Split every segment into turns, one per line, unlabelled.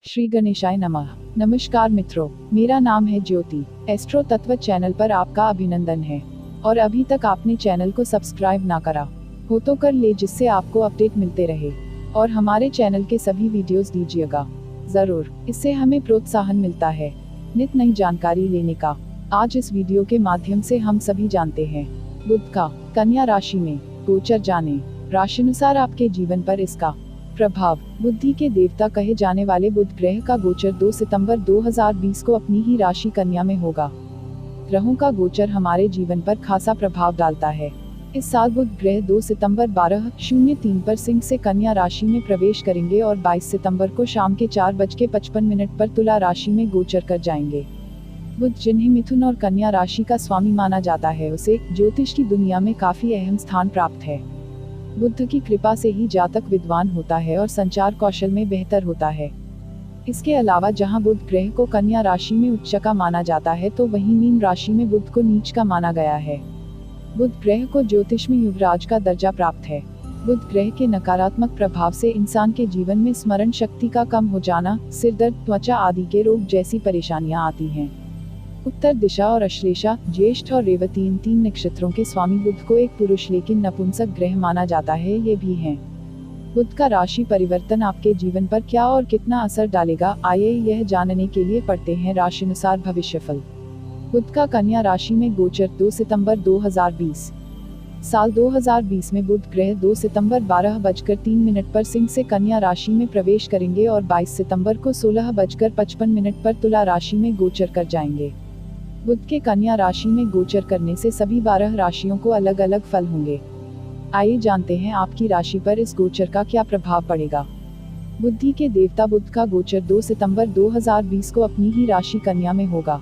श्री गणेशाय नमः। नमस्कार मित्रों, मेरा नाम है ज्योति। एस्ट्रो तत्व चैनल पर आपका अभिनंदन है। और अभी तक आपने चैनल को सब्सक्राइब ना करा हो तो कर ले, जिससे आपको अपडेट मिलते रहे। और हमारे चैनल के सभी वीडियोस दीजिएगा जरूर, इससे हमें प्रोत्साहन मिलता है नित नई जानकारी लेने का। आज इस वीडियो के माध्यम से हम सभी जानते हैं बुध का कन्या राशि में गोचर जाने। राशिनुसार आपके जीवन पर इसका प्रभाव। बुद्धि के देवता कहे जाने वाले बुध ग्रह का गोचर 2 सितंबर 2020 को अपनी ही राशि कन्या में होगा। ग्रहों का गोचर हमारे जीवन पर खासा प्रभाव डालता है। इस साल बुध ग्रह 2 सितंबर 12:03 पर सिंह से कन्या राशि में प्रवेश करेंगे और 22 सितंबर को शाम के 4:55 पर तुला राशि में गोचर कर जाएंगे। बुध जिन्हें मिथुन और कन्या राशि का स्वामी माना जाता है, उसे ज्योतिष की दुनिया में काफी अहम स्थान प्राप्त है। बुध की कृपा से ही जातक विद्वान होता है और संचार कौशल में बेहतर होता है। इसके अलावा जहां बुध ग्रह को कन्या राशि में उच्च का माना जाता है, तो वहीं मीन राशि में बुध को नीच का माना गया है। बुध ग्रह को ज्योतिष में युवराज का दर्जा प्राप्त है। बुध ग्रह के नकारात्मक प्रभाव से इंसान के जीवन में स्मरण शक्ति का कम हो जाना, सिरदर्द, त्वचा आदि के रोग जैसी परेशानियां आती हैं। उत्तर दिशा और अश्लेषा, ज्येष्ठ और रेवती इन 3 नक्षत्रों के स्वामी बुध को एक पुरुष लेकिन नपुंसक ग्रह माना जाता है। ये भी हैं। बुध का राशि परिवर्तन आपके जीवन पर क्या और कितना असर डालेगा, आइए यह जानने के लिए पढ़ते हैं राशिनुसार भविष्यफल। बुध का कन्या राशि में गोचर 2 सितंबर 2020। साल 2020 में बुध ग्रह 2 सितंबर 12:03 पर सिंह से कन्या राशि में प्रवेश करेंगे और 22 सितंबर को 16:55 पर तुला राशि में गोचर कर जाएंगे। बुध के कन्या राशि में गोचर करने से सभी 12 राशियों को अलग अलग फल होंगे। आइए जानते हैं आपकी राशि पर इस गोचर का क्या प्रभाव पड़ेगा। बुद्धि के देवता बुध का गोचर 2 सितंबर 2020 को अपनी ही राशि कन्या में होगा।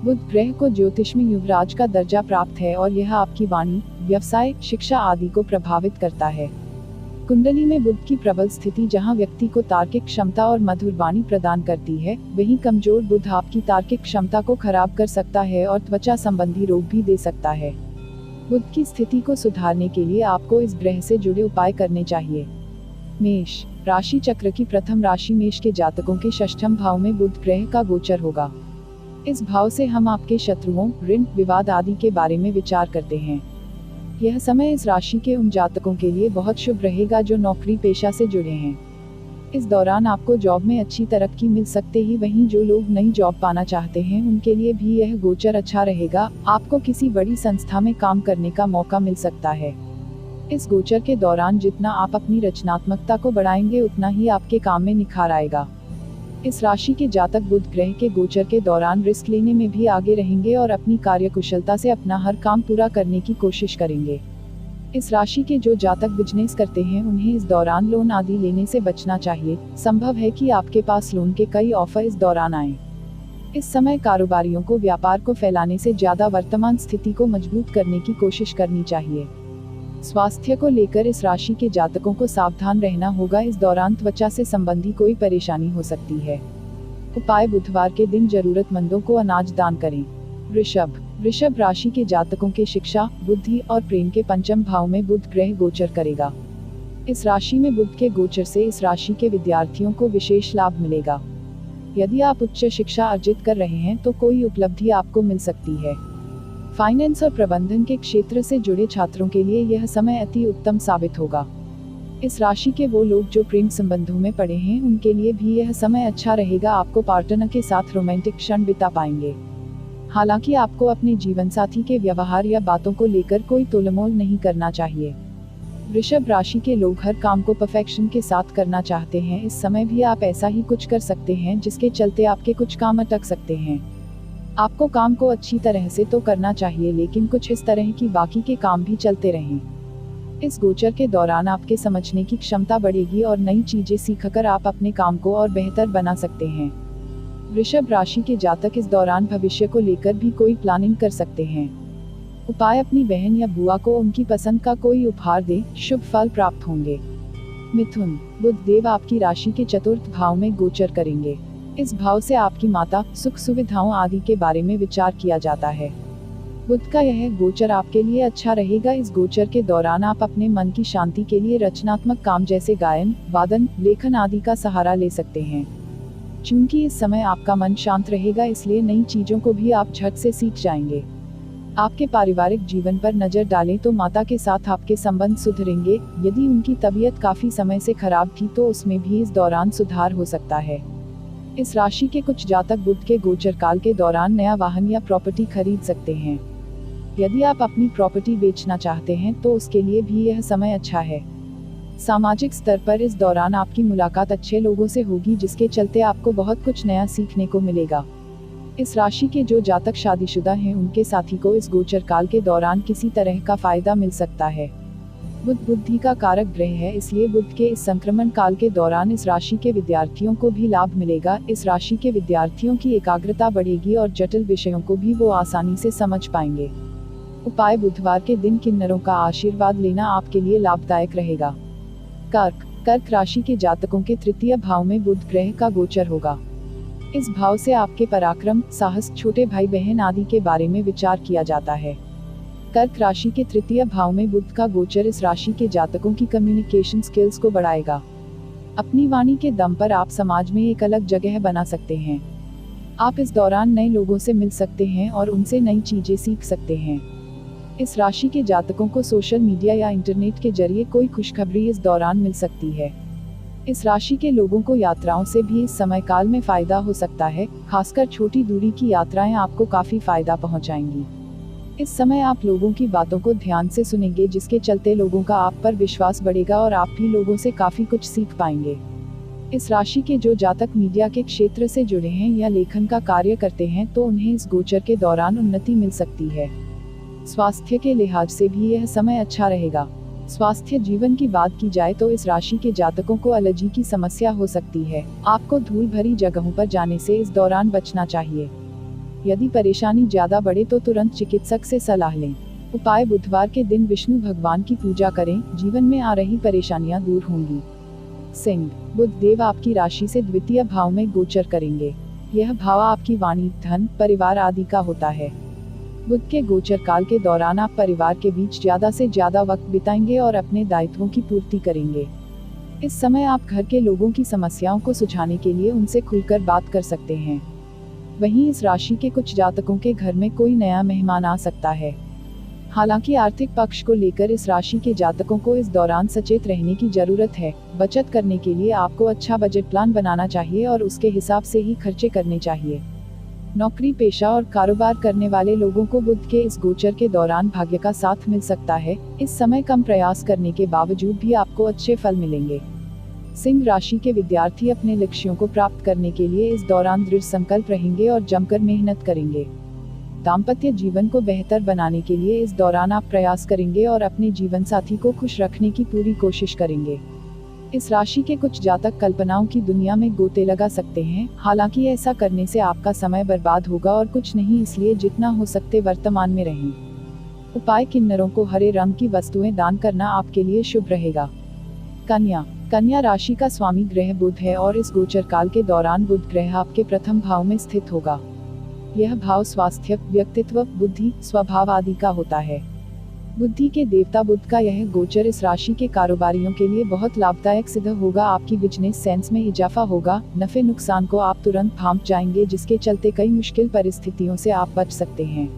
बुध ग्रह को ज्योतिष में युवराज का दर्जा प्राप्त है और यह आपकी वाणी, व्यवसाय, शिक्षा आदि को प्रभावित करता है। कुंडली में बुध की प्रबल स्थिति जहां व्यक्ति को तार्किक क्षमता और मधुर वाणी प्रदान करती है, वहीं कमजोर बुध आपकी तार्किक क्षमता को खराब कर सकता है और त्वचा संबंधी रोग भी दे सकता है। बुध की स्थिति को सुधारने के लिए आपको इस ग्रह से जुड़े उपाय करने चाहिए। मेष राशि चक्र की प्रथम राशि मेष के जातकों के षष्ठम भाव में बुध ग्रह का गोचर होगा। इस भाव से हम आपके शत्रुओं, ऋण, विवाद आदि के बारे में विचार करते हैं। यह समय इस राशि के उन जातकों के लिए बहुत शुभ रहेगा जो नौकरी पेशा से जुड़े हैं। इस दौरान आपको जॉब में अच्छी तरक्की मिल सकते ही, वहीं जो लोग नई जॉब पाना चाहते हैं उनके लिए भी यह गोचर अच्छा रहेगा। आपको किसी बड़ी संस्था में काम करने का मौका मिल सकता है। इस गोचर के दौरान जितना आप अपनी रचनात्मकता को बढ़ाएंगे, उतना ही आपके काम में निखार आएगा। इस राशि के जातक बुध ग्रह के गोचर के दौरान रिस्क लेने में भी आगे रहेंगे और अपनी कार्यकुशलता से अपना हर काम पूरा करने की कोशिश करेंगे। इस राशि के जो जातक बिजनेस करते हैं, उन्हें इस दौरान लोन आदि लेने से बचना चाहिए। संभव है कि आपके पास लोन के कई ऑफर इस दौरान आए। इस समय कारोबारियों को व्यापार को फैलाने से ज्यादा वर्तमान स्थिति को मजबूत करने की कोशिश करनी चाहिए। स्वास्थ्य को लेकर इस राशि के जातकों को सावधान रहना होगा। इस दौरान त्वचा से संबंधी कोई परेशानी हो सकती है। उपाय: बुधवार के दिन जरूरतमंदों को अनाज दान करें। वृषभ राशि के जातकों के शिक्षा, बुद्धि और प्रेम के पंचम भाव में बुध ग्रह गोचर करेगा। इस राशि में बुध के गोचर से इस राशि के विद्यार्थियों को विशेष लाभ मिलेगा। यदि आप उच्च शिक्षा अर्जित कर रहे हैं तो कोई उपलब्धि आपको मिल सकती है। फाइनेंस और प्रबंधन के क्षेत्र से जुड़े छात्रों के लिए यह समय अति उत्तम साबित होगा। इस राशि के वो लोग जो प्रेम संबंधों में पड़े हैं, उनके लिए भी यह समय अच्छा रहेगा। आपको पार्टनर के साथ रोमांटिक क्षण बिता पाएंगे। हालांकि आपको अपने जीवन साथी के व्यवहार या बातों को लेकर कोई तोलमोल नहीं करना चाहिए। वृषभ राशि के लोग हर काम को परफेक्शन के साथ करना चाहते हैं। इस समय भी आप ऐसा ही कुछ कर सकते हैं जिसके चलते आपके कुछ काम अटक सकते हैं। आपको काम को अच्छी तरह से तो करना चाहिए, लेकिन कुछ इस तरह की बाकी के काम भी चलते रहें। इस गोचर के दौरान आपके समझने की क्षमता बढ़ेगी और नई चीजें सीखकर आप अपने काम को और बेहतर बना सकते हैं। वृषभ राशि के जातक इस दौरान भविष्य को लेकर भी कोई प्लानिंग कर सकते हैं। उपाय: अपनी बहन या बुआ को उनकी पसंद का कोई उपहार दें, शुभ फल प्राप्त होंगे। मिथुन बुध देव आपकी राशि के चतुर्थ भाव में गोचर करेंगे। इस भाव से आपकी माता, सुख सुविधाओं आदि के बारे में विचार किया जाता है। बुध का यह गोचर आपके लिए अच्छा रहेगा। इस गोचर के दौरान आप अपने मन की शांति के लिए रचनात्मक काम जैसे गायन, वादन, लेखन आदि का सहारा ले सकते हैं। चूंकि इस समय आपका मन शांत रहेगा, इसलिए नई चीजों को भी आप झट से सीख जाएंगे। आपके पारिवारिक जीवन पर नजर डालें तो माता के साथ आपके संबंध सुधरेंगे। यदि उनकी तबीयत काफी समय से खराब थी तो उसमें भी इस दौरान सुधार हो सकता है। इस राशि के कुछ जातक बुध के गोचर काल के दौरान नया वाहन या प्रॉपर्टी खरीद सकते हैं। यदि आप अपनी प्रॉपर्टी बेचना चाहते हैं तो उसके लिए भी यह समय अच्छा है। सामाजिक स्तर पर इस दौरान आपकी मुलाकात अच्छे लोगों से होगी, जिसके चलते आपको बहुत कुछ नया सीखने को मिलेगा। इस राशि के जो जातक शादीशुदा हैं उनके साथी को इस गोचर काल के दौरान किसी तरह का फायदा मिल सकता है। बुध बुद्धि का कारक ग्रह है, इसलिए बुध के इस संक्रमण काल के दौरान इस राशि के विद्यार्थियों को भी लाभ मिलेगा। इस राशि के विद्यार्थियों की एकाग्रता बढ़ेगी और जटिल विषयों को भी वो आसानी से समझ पाएंगे। उपाय: बुधवार के दिन किन्नरों का आशीर्वाद लेना आपके लिए लाभदायक रहेगा। कर्क राशि के जातकों के तृतीय भाव में बुध ग्रह का गोचर होगा। इस भाव से आपके पराक्रम, साहस, छोटे भाई बहन आदि के बारे में विचार किया जाता है। कर्क राशि के तृतीय भाव में बुध का गोचर इस राशि के जातकों की कम्युनिकेशन स्किल्स को बढ़ाएगा। अपनी वाणी के दम पर आप समाज में एक अलग जगह बना सकते हैं। आप इस दौरान नए लोगों से मिल सकते हैं और उनसे नई चीजें सीख सकते हैं। इस राशि के जातकों को सोशल मीडिया या इंटरनेट के जरिए कोई खुशखबरी इस दौरान मिल सकती है। इस राशि के लोगों को यात्राओं से भी इस समय काल में फायदा हो सकता है। खासकर छोटी दूरी की यात्राएं आपको काफी फायदा पहुंचाएंगी। इस समय आप लोगों की बातों को ध्यान से सुनेंगे, जिसके चलते लोगों का आप पर विश्वास बढ़ेगा और आप भी लोगों से काफी कुछ सीख पाएंगे। इस राशि के जो जातक मीडिया के क्षेत्र से जुड़े हैं या लेखन का कार्य करते हैं तो उन्हें इस गोचर के दौरान उन्नति मिल सकती है। स्वास्थ्य के लिहाज से भी यह समय अच्छा रहेगा। स्वास्थ्य जीवन की बात की जाए तो इस राशि के जातकों को एलर्जी की समस्या हो सकती है। आपको धूल भरी जगहों पर जाने से इस दौरान बचना चाहिए। यदि परेशानी ज्यादा बढ़े तो तुरंत चिकित्सक से सलाह लें। उपाय: बुधवार के दिन विष्णु भगवान की पूजा करें, जीवन में आ रही परेशानियां दूर होंगी। सिंह: बुध देव आपकी राशि से द्वितीय भाव में गोचर करेंगे। यह भाव आपकी वाणी, धन, परिवार आदि का होता है। बुध के गोचर काल के दौरान आप परिवार के बीच ज्यादा से ज्यादा वक्त बिताएंगे और अपने दायित्वों की पूर्ति करेंगे। इस समय आप घर के लोगों की समस्याओं को सुलझाने के लिए उनसे खुलकर बात कर सकते हैं। वहीं इस राशि के कुछ जातकों के घर में कोई नया मेहमान आ सकता है। हालांकि आर्थिक पक्ष को लेकर इस राशि के जातकों को इस दौरान सचेत रहने की जरूरत है। बचत करने के लिए आपको अच्छा बजट प्लान बनाना चाहिए और उसके हिसाब से ही खर्चे करने चाहिए। नौकरी पेशा और कारोबार करने वाले लोगों को बुध के इस गोचर के दौरान भाग्य का साथ मिल सकता है। इस समय कम प्रयास करने के बावजूद भी आपको अच्छे फल मिलेंगे। सिंह राशि के विद्यार्थी अपने लक्ष्यों को प्राप्त करने के लिए इस दौरान दृढ़ संकल्प रहेंगे और जमकर मेहनत करेंगे। दाम्पत्य जीवन को बेहतर बनाने के लिए इस दौरान आप प्रयास करेंगे और अपने जीवन साथी को खुश रखने की पूरी कोशिश करेंगे। इस राशि के कुछ जातक कल्पनाओं की दुनिया में गोते लगा सकते हैं। हालांकि ऐसा करने से आपका समय बर्बाद होगा और कुछ नहीं, इसलिए जितना हो सकते वर्तमान में रहें। उपाय: किन्नरों को हरे रंग की वस्तुएं दान करना आपके लिए शुभ रहेगा। कन्या राशि का स्वामी ग्रह बुध है और इस गोचर काल के दौरान बुध ग्रह आपके प्रथम भाव में स्थित होगा। यह भाव स्वास्थ्य, व्यक्तित्व, बुद्धि, स्वभाव आदि का होता है। बुद्धि के देवता बुध का यह गोचर इस राशि के कारोबारियों के लिए बहुत लाभदायक सिद्ध होगा। आपकी बिजनेस सेंस में इजाफा होगा। नफे नुकसान को आप तुरंत भांप जाएंगे, जिसके चलते कई मुश्किल परिस्थितियों से आप बच सकते हैं।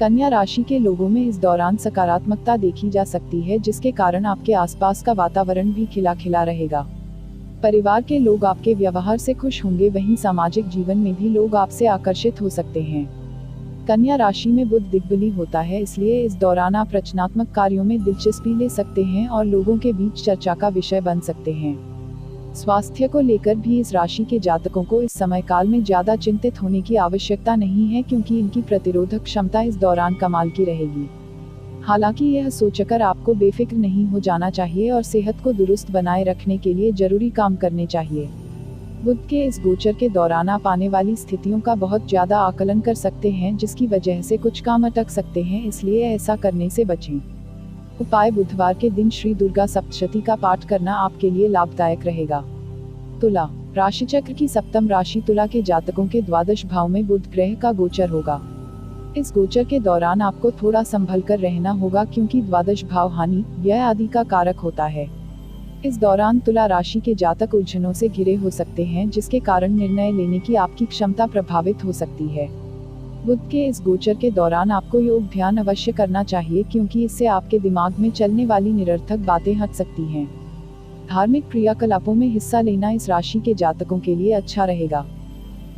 कन्या राशि के लोगों में इस दौरान सकारात्मकता देखी जा सकती है, जिसके कारण आपके आसपास का वातावरण भी खिला खिला रहेगा। परिवार के लोग आपके व्यवहार से खुश होंगे। वहीं सामाजिक जीवन में भी लोग आपसे आकर्षित हो सकते हैं। कन्या राशि में बुध दिग्बली होता है, इसलिए इस दौरान आप रचनात्मक कार्यों में दिलचस्पी ले सकते हैं और लोगों के बीच चर्चा का विषय बन सकते हैं। स्वास्थ्य को लेकर भी इस राशि के जातकों को इस समय काल में ज्यादा चिंतित होने की आवश्यकता नहीं है, क्योंकि इनकी प्रतिरोधक क्षमता इस दौरान कमाल की रहेगी। हालांकि यह सोचकर आपको बेफिक्र नहीं हो जाना चाहिए और सेहत को दुरुस्त बनाए रखने के लिए जरूरी काम करने चाहिए। बुध के इस गोचर के दौरान आप आने वाली स्थितियों का बहुत ज्यादा आकलन कर सकते हैं, जिसकी वजह से कुछ काम अटक सकते हैं, इसलिए ऐसा करने से बचें। उपाय: बुधवार के दिन श्री दुर्गा सप्तशती का पाठ करना आपके लिए लाभदायक रहेगा। तुला राशिचक्र की सप्तम राशि तुला के जातकों के द्वादश भाव में बुध ग्रह का गोचर होगा। इस गोचर के दौरान आपको थोड़ा संभल कर रहना होगा, क्योंकि द्वादश भाव हानि, व्यय आदि का कारक होता है। इस दौरान तुला राशि के जातक उलझनों से घिरे हो सकते हैं, जिसके कारण निर्णय लेने की आपकी क्षमता प्रभावित हो सकती है। बुध के इस गोचर के दौरान आपको योग ध्यान अवश्य करना चाहिए, क्योंकि इससे आपके दिमाग में चलने वाली निरर्थक बातें हट सकती हैं। धार्मिक क्रियाकलापों में हिस्सा लेना इस राशि के जातकों के लिए अच्छा रहेगा।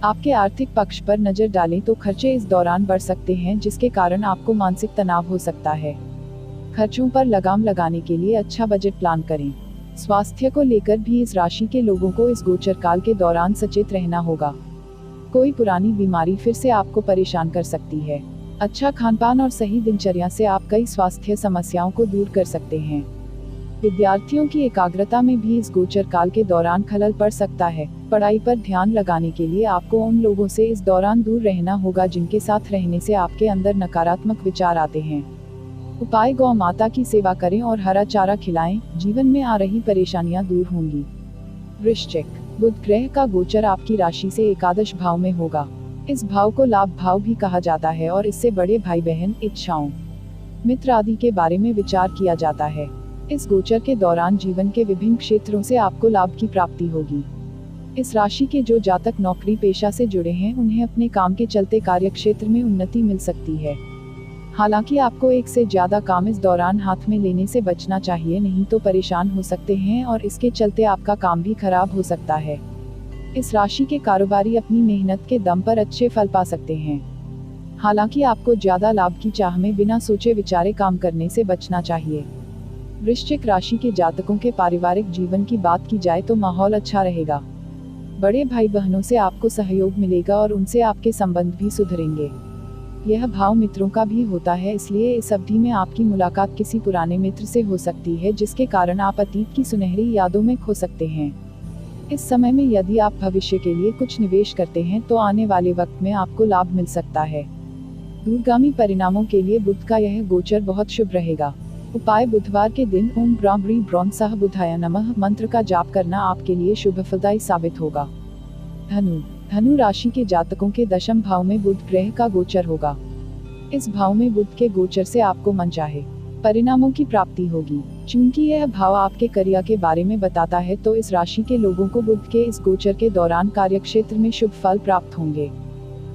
आपके आर्थिक पक्ष पर नजर डालें तो खर्चे इस दौरान बढ़ सकते हैं, जिसके कारण आपको मानसिक तनाव हो सकता है। खर्चों पर लगाम लगाने के लिए अच्छा बजट प्लान करें। स्वास्थ्य को लेकर भी इस राशि के लोगों को इस गोचर काल के दौरान सचेत रहना होगा। कोई पुरानी बीमारी फिर से आपको परेशान कर सकती है। अच्छा खानपान और सही दिनचर्या से आप कई स्वास्थ्य समस्याओं को दूर कर सकते हैं। विद्यार्थियों की एकाग्रता में भी इस गोचर काल के दौरान खलल पड़ सकता है। पढ़ाई पर ध्यान लगाने के लिए आपको उन लोगों से इस दौरान दूर रहना होगा जिनके साथ रहने से आपके अंदर नकारात्मक विचार आते हैं। उपाय: गौ माता की सेवा करें और हरा चारा खिलाएं, जीवन में आ रही परेशानियां दूर होंगी। वृश्चिक, बुध ग्रह का गोचर आपकी राशि से एकादश भाव में होगा। इस भाव को लाभ भाव भी कहा जाता है और इससे बड़े भाई बहन, इच्छाओं, मित्र आदि के बारे में विचार किया जाता है। इस गोचर के दौरान जीवन के विभिन्न क्षेत्रों से आपको लाभ की प्राप्ति होगी। इस राशि के जो जातक नौकरी पेशा से जुड़े हैं, उन्हें अपने काम के चलते कार्यक्षेत्र में उन्नति मिल सकती है। हालांकि आपको एक से ज्यादा काम इस दौरान हाथ में लेने से बचना चाहिए, नहीं तो परेशान हो सकते हैं और इसके चलते आपका काम भी खराब हो सकता है। इस राशि के कारोबारी अपनी मेहनत के दम पर अच्छे फल पा सकते हैं। हालांकि आपको ज्यादा लाभ की चाह में बिना सोचे विचारे काम करने से बचना चाहिए। वृश्चिक राशि के जातकों के पारिवारिक जीवन की बात की जाए तो माहौल अच्छा रहेगा। बड़े भाई बहनों से आपको सहयोग मिलेगा और उनसे आपके संबंध भी सुधरेंगे। यह भाव मित्रों का भी होता है, इसलिए इस अवधि में आपकी मुलाकात किसी पुराने मित्र से हो सकती है, जिसके कारण आप अतीत की सुनहरी यादों में खो सकते हैं। इस समय में यदि आप भविष्य के लिए कुछ निवेश करते हैं तो आने वाले वक्त में आपको लाभ मिल सकता है। दूरगामी परिणामों के लिए बुध का यह गोचर बहुत शुभ रहेगा। उपाय: बुधवार के दिन ओम ब्राह्मणी ब्रौन सह बुधाय नमः मंत्र का जाप करना आपके लिए शुभ फलदायी साबित होगा। धनु राशि के जातकों के दशम भाव में बुध ग्रह का गोचर होगा। इस भाव में बुध के गोचर से आपको मनचाहे परिणामों की प्राप्ति होगी। चूंकि यह भाव आपके करियर के बारे में बताता है, तो इस राशि के लोगों को बुध के इस गोचर के दौरान कार्यक्षेत्र में शुभ फल प्राप्त होंगे।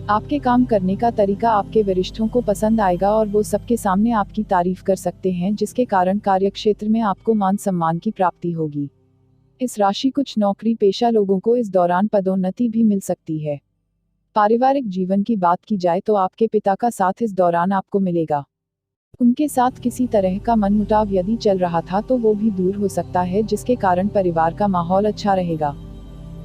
आपके काम करने का तरीका आपके वरिष्ठों को पसंद आएगा और वो सबके सामने आपकी तारीफ कर सकते हैं, जिसके कारण कार्यक्षेत्र में आपको मान सम्मान की प्राप्ति होगी। इस राशि कुछ नौकरी पेशा लोगों को इस दौरान पदोन्नति भी मिल सकती है। पारिवारिक जीवन की बात की जाए तो आपके पिता का साथ इस दौरान आपको मिलेगा। उनके साथ किसी तरह का मनमुटाव यदि चल रहा था तो वो भी दूर हो सकता है, जिसके कारण परिवार का माहौल अच्छा रहेगा।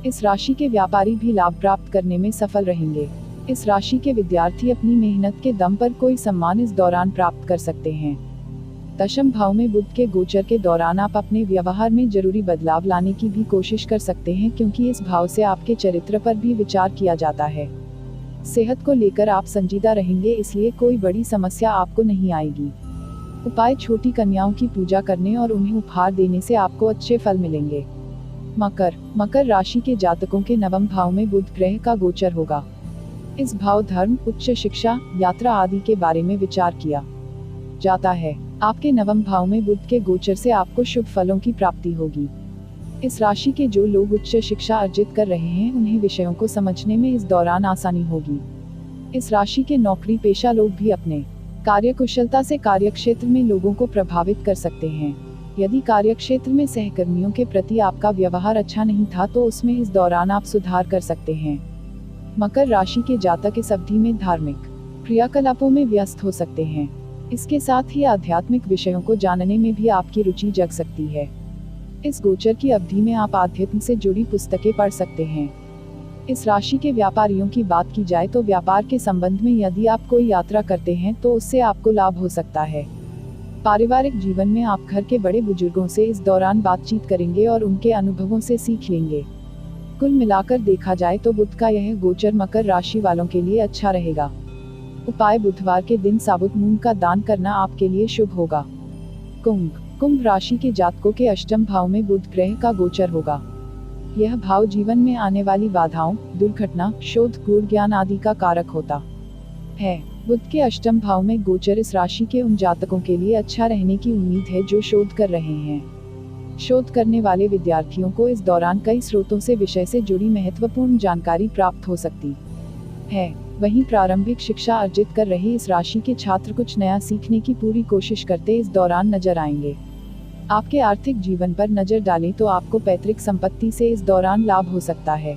इस राशि के व्यापारी भी लाभ प्राप्त करने में सफल रहेंगे। इस राशि के विद्यार्थी अपनी मेहनत के दम पर कोई सम्मान इस दौरान प्राप्त कर सकते हैं। दशम भाव में बुध के गोचर के दौरान आप अपने व्यवहार में जरूरी बदलाव लाने की भी कोशिश कर सकते हैं, क्योंकि इस भाव से आपके चरित्र पर भी विचार किया जाता है। सेहत को लेकर आप संजीदा रहेंगे, इसलिए कोई बड़ी समस्या आपको नहीं आएगी। उपाय: छोटी कन्याओं की पूजा करने और उन्हें उपहार देने से आपको अच्छे फल मिलेंगे। मकर राशि के जातकों के नवम भाव में बुध ग्रह का गोचर होगा। इस भाव धर्म, उच्च शिक्षा, यात्रा आदि के बारे में विचार किया जाता है। आपके नवम भाव में बुध के गोचर से आपको शुभ फलों की प्राप्ति होगी। इस राशि के जो लोग उच्च शिक्षा अर्जित कर रहे हैं, उन्हें विषयों को समझने में इस दौरान आसानी होगी। इस राशि के नौकरी पेशा लोग भी अपने कार्यकुशलता से कार्यक्षेत्र में लोगों को प्रभावित कर सकते हैं। यदि कार्यक्षेत्र में सहकर्मियों के प्रति आपका व्यवहार अच्छा नहीं था तो उसमें इस दौरान आप सुधार कर सकते हैं। मकर राशि के जातक इस अवधि में धार्मिक क्रियाकलापों में व्यस्त हो सकते हैं। इसके साथ ही आध्यात्मिक विषयों को जानने में भी आपकी रुचि जग सकती है। इस गोचर की अवधि में आप आध्यात्म से जुड़ी पुस्तकें पढ़ सकते हैं। इस राशि के व्यापारियों की बात की जाए तो व्यापार के संबंध में यदि आप कोई यात्रा करते हैं तो उससे आपको लाभ हो सकता है। पारिवारिक जीवन में आप घर के बड़े बुजुर्गों से इस दौरान बातचीत करेंगे और उनके अनुभवों से सीख लेंगे। कुल मिलाकर देखा जाए तो बुध का यह गोचर मकर राशि वालों के लिए अच्छा रहेगा। उपाय: बुधवार के दिन साबुत मूंग का दान करना आपके लिए शुभ होगा। कुंभ राशि के जातकों के अष्टम भाव में बुध ग्रह का गोचर होगा। यह भाव जीवन में आने वाली बाधाओं, दुर्घटना, शोध, गूढ़ ज्ञान आदि का कारक होता है। बुध के अष्टम भाव में गोचर इस राशि के उन जातकों के लिए अच्छा रहने की उम्मीद है जो शोध कर रहे हैं। शोध करने वाले विद्यार्थियों को इस दौरान कई स्रोतों से विषय से जुड़ी महत्वपूर्ण जानकारी प्राप्त हो सकती है। वहीं प्रारंभिक शिक्षा अर्जित कर रहे इस राशि के छात्र कुछ नया सीखने की पूरी कोशिश करते इस दौरान नजर आएंगे। आपके आर्थिक जीवन पर नजर डालें तो आपको पैतृक संपत्ति से इस दौरान लाभ हो सकता है।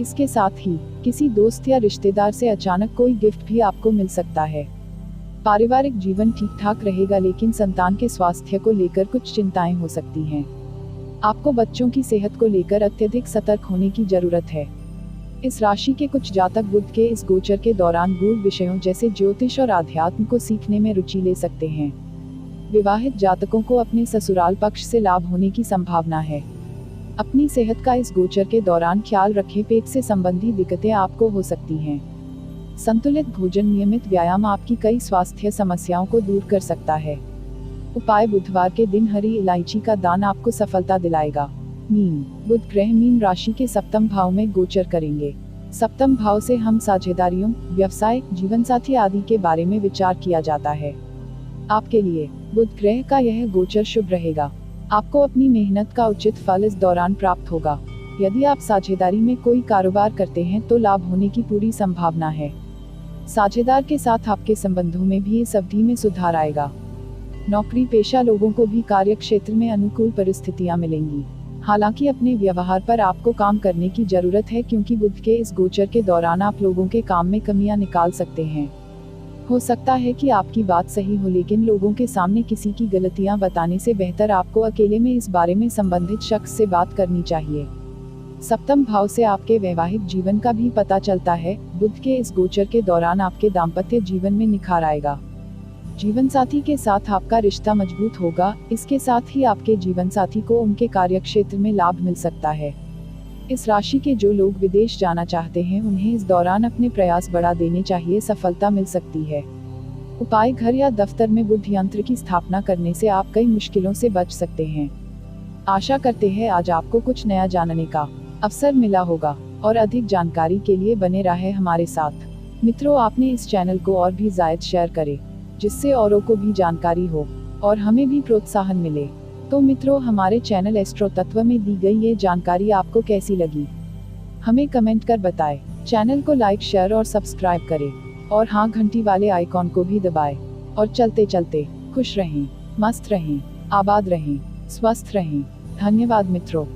इसके साथ ही किसी दोस्त या रिश्तेदार से अचानक कोई गिफ्ट भी आपको मिल सकता है। पारिवारिक जीवन ठीक ठाक रहेगा, लेकिन संतान के स्वास्थ्य को लेकर कुछ चिंताएं हो सकती हैं। आपको बच्चों की सेहत को लेकर अत्यधिक सतर्क होने की जरूरत है। इस राशि के कुछ जातक बुध के इस गोचर के दौरान गूढ़ विषयों जैसे ज्योतिष और आध्यात्म को सीखने में रुचि ले सकते हैं। विवाहित जातकों को अपने ससुराल पक्ष से लाभ होने की संभावना है। अपनी सेहत का इस गोचर के दौरान ख्याल रखें, पेट से संबंधी दिक्कतें आपको हो सकती हैं। संतुलित भोजन, नियमित व्यायाम आपकी कई स्वास्थ्य समस्याओं को दूर कर सकता है। उपाय: बुधवार के दिन हरी इलायची का दान आपको सफलता दिलाएगा। मीन बुध ग्रह मीन राशि के सप्तम भाव में गोचर करेंगे। सप्तम भाव से हम साझेदारियों, व्यवसाय, जीवन साथी आदि के बारे में विचार किया जाता है। आपके लिए बुध ग्रह का यह गोचर शुभ रहेगा। आपको अपनी मेहनत का उचित फल इस दौरान प्राप्त होगा। यदि आप साझेदारी में कोई कारोबार करते हैं तो लाभ होने की पूरी संभावना है। साझेदार के साथ आपके संबंधों में भी इस अवधि में सुधार आएगा। नौकरी पेशा लोगों को भी कार्य क्षेत्र में अनुकूल परिस्थितियां मिलेंगी। हालांकि अपने व्यवहार पर आपको काम करने की जरूरत है, क्योंकि बुध के इस गोचर के दौरान आप लोगों के काम में कमियां निकाल सकते हैं। हो सकता है कि आपकी बात सही हो, लेकिन लोगों के सामने किसी की गलतियां बताने से बेहतर आपको अकेले में इस बारे में संबंधित शख्स से बात करनी चाहिए। सप्तम भाव से आपके वैवाहिक जीवन का भी पता चलता है। बुध के इस गोचर के दौरान आपके दाम्पत्य जीवन में निखार आएगा। जीवन साथी के साथ आपका रिश्ता मजबूत होगा। इसके साथ ही आपके जीवन साथी को उनके कार्यक्षेत्र में लाभ मिल सकता है। इस राशि के जो लोग विदेश जाना चाहते हैं उन्हें इस दौरान अपने प्रयास बढ़ा देने चाहिए, सफलता मिल सकती है। उपाय: घर या दफ्तर में बुध यंत्र की स्थापना करने से आप कई मुश्किलों से बच सकते हैं। आशा करते हैं आज आपको कुछ नया जानने का अवसर मिला होगा, और अधिक जानकारी के लिए बने रहे हमारे साथ। मित्रों, आपने इस चैनल को और भी ज्यादा शेयर करें, जिससे औरों को भी जानकारी हो और हमें भी प्रोत्साहन मिले। तो मित्रों, हमारे चैनल एस्ट्रो तत्व में दी गई ये जानकारी आपको कैसी लगी, हमें कमेंट कर बताएं। चैनल को लाइक, शेयर और सब्सक्राइब करें, और हाँ, घंटी वाले आइकॉन को भी दबाएं। और चलते चलते खुश रहें, मस्त रहें, आबाद रहें, स्वस्थ रहें। धन्यवाद मित्रों।